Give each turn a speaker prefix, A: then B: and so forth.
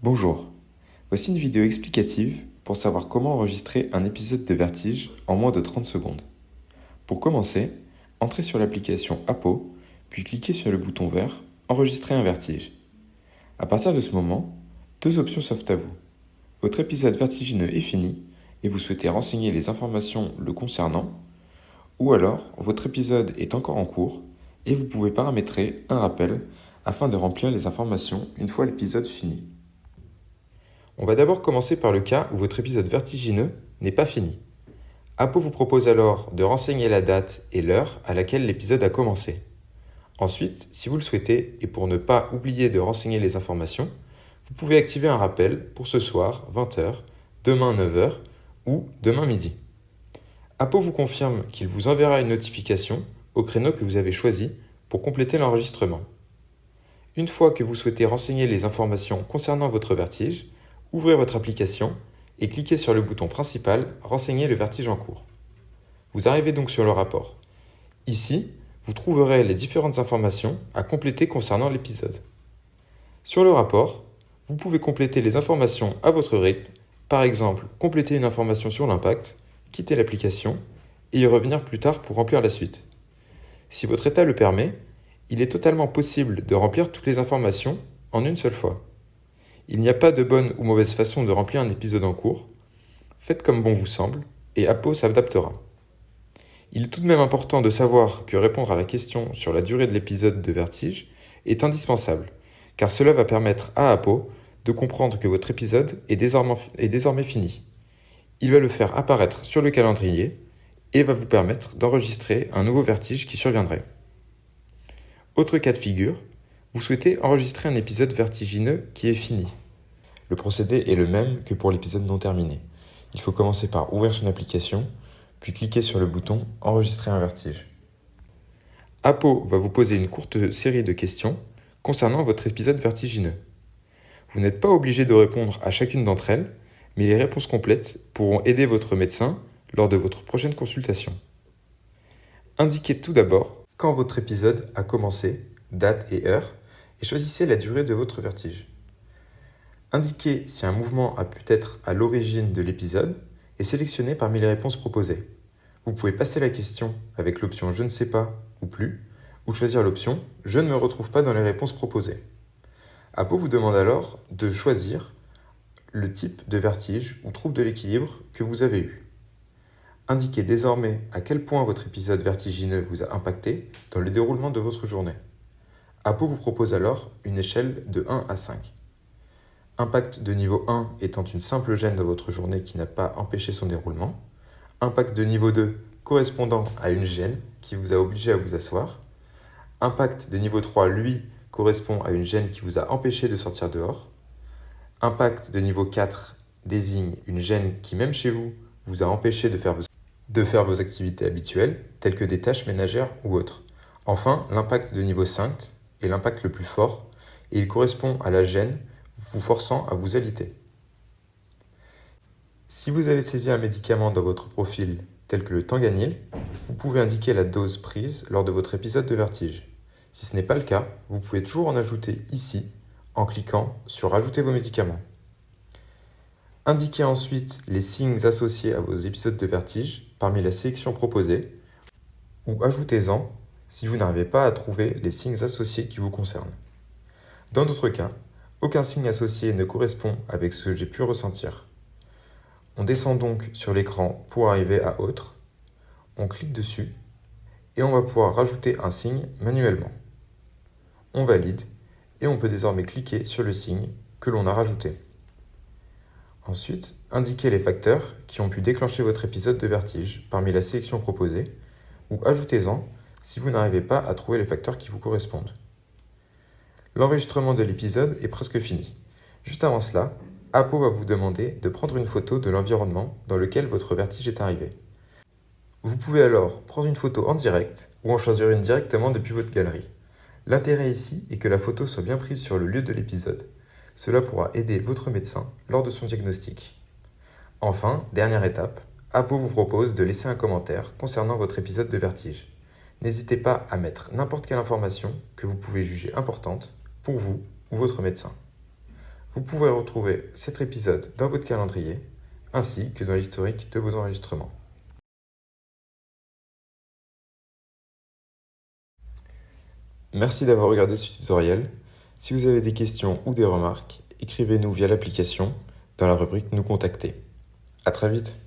A: Bonjour, voici une vidéo explicative pour savoir comment enregistrer un épisode de Vertige en moins de 30 secondes. Pour commencer, entrez sur l'application Apo, puis cliquez sur le bouton vert « Enregistrer un Vertige ». À partir de ce moment, deux options s'offrent à vous. Votre épisode vertigineux est fini et vous souhaitez renseigner les informations le concernant, ou alors votre épisode est encore en cours et vous pouvez paramétrer un rappel afin de remplir les informations une fois l'épisode fini. On va d'abord commencer par le cas où votre épisode vertigineux n'est pas fini. Apo vous propose alors de renseigner la date et l'heure à laquelle l'épisode a commencé. Ensuite, si vous le souhaitez, et pour ne pas oublier de renseigner les informations, vous pouvez activer un rappel pour ce soir, 20h, demain 9h ou demain midi. Apo vous confirme qu'il vous enverra une notification au créneau que vous avez choisi pour compléter l'enregistrement. Une fois que vous souhaitez renseigner les informations concernant votre vertige, ouvrez votre application et cliquez sur le bouton principal « Renseigner le vertige en cours ». Vous arrivez donc sur le rapport. Ici, vous trouverez les différentes informations à compléter concernant l'épisode. Sur le rapport, vous pouvez compléter les informations à votre rythme, par exemple compléter une information sur l'impact, quitter l'application et y revenir plus tard pour remplir la suite. Si votre état le permet, il est totalement possible de remplir toutes les informations en une seule fois. Il n'y a pas de bonne ou mauvaise façon de remplir un épisode en cours. Faites comme bon vous semble et Apo s'adaptera. Il est tout de même important de savoir que répondre à la question sur la durée de l'épisode de Vertige est indispensable, car cela va permettre à Apo de comprendre que votre épisode est désormais fini. Il va le faire apparaître sur le calendrier et va vous permettre d'enregistrer un nouveau Vertige qui surviendrait. Autre cas de figure, vous souhaitez enregistrer un épisode vertigineux qui est fini. Le procédé est le même que pour l'épisode non terminé. Il faut commencer par ouvrir son application, puis cliquer sur le bouton « Enregistrer un vertige ». Apo va vous poser une courte série de questions concernant votre épisode vertigineux. Vous n'êtes pas obligé de répondre à chacune d'entre elles, mais les réponses complètes pourront aider votre médecin lors de votre prochaine consultation. Indiquez tout d'abord quand votre épisode a commencé, date et heure, et choisissez la durée de votre vertige. Indiquez si un mouvement a pu être à l'origine de l'épisode et sélectionnez parmi les réponses proposées. Vous pouvez passer la question avec l'option « Je ne sais pas » ou « Plus » ou choisir l'option « Je ne me retrouve pas dans les réponses proposées ». Apo vous demande alors de choisir le type de vertige ou trouble de l'équilibre que vous avez eu. Indiquez désormais à quel point votre épisode vertigineux vous a impacté dans le déroulement de votre journée. Apo vous propose alors une échelle de 1 à 5. Impact de niveau 1 étant une simple gêne dans votre journée qui n'a pas empêché son déroulement. Impact de niveau 2 correspondant à une gêne qui vous a obligé à vous asseoir. Impact de niveau 3, lui, correspond à une gêne qui vous a empêché de sortir dehors. Impact de niveau 4 désigne une gêne qui, même chez vous, vous a empêché de faire vos activités habituelles, telles que des tâches ménagères ou autres. Enfin, l'impact de niveau 5 est l'impact le plus fort et il correspond à la gêne vous forçant à vous alité. Si vous avez saisi un médicament dans votre profil, tel que le Tanganil, vous pouvez indiquer la dose prise lors de votre épisode de vertige. Si ce n'est pas le cas, vous pouvez toujours en ajouter ici en cliquant sur « Ajouter vos médicaments ». Indiquez ensuite les signes associés à vos épisodes de vertige parmi la sélection proposée ou ajoutez-en si vous n'arrivez pas à trouver les signes associés qui vous concernent. Dans d'autres cas, aucun signe associé ne correspond avec ce que j'ai pu ressentir. On descend donc sur l'écran pour arriver à Autre, on clique dessus et on va pouvoir rajouter un signe manuellement. On valide et on peut désormais cliquer sur le signe que l'on a rajouté. Ensuite, indiquez les facteurs qui ont pu déclencher votre épisode de vertige parmi la sélection proposée ou ajoutez-en si vous n'arrivez pas à trouver les facteurs qui vous correspondent. L'enregistrement de l'épisode est presque fini. Juste avant cela, Apo va vous demander de prendre une photo de l'environnement dans lequel votre vertige est arrivé. Vous pouvez alors prendre une photo en direct ou en choisir une directement depuis votre galerie. L'intérêt ici est que la photo soit bien prise sur le lieu de l'épisode. Cela pourra aider votre médecin lors de son diagnostic. Enfin, dernière étape, Apo vous propose de laisser un commentaire concernant votre épisode de vertige. N'hésitez pas à mettre n'importe quelle information que vous pouvez juger importante pour vous ou votre médecin. Vous pouvez retrouver cet épisode dans votre calendrier ainsi que dans l'historique de vos enregistrements. Merci d'avoir regardé ce tutoriel. Si vous avez des questions ou des remarques, écrivez-nous via l'application dans la rubrique Nous contacter. À très vite.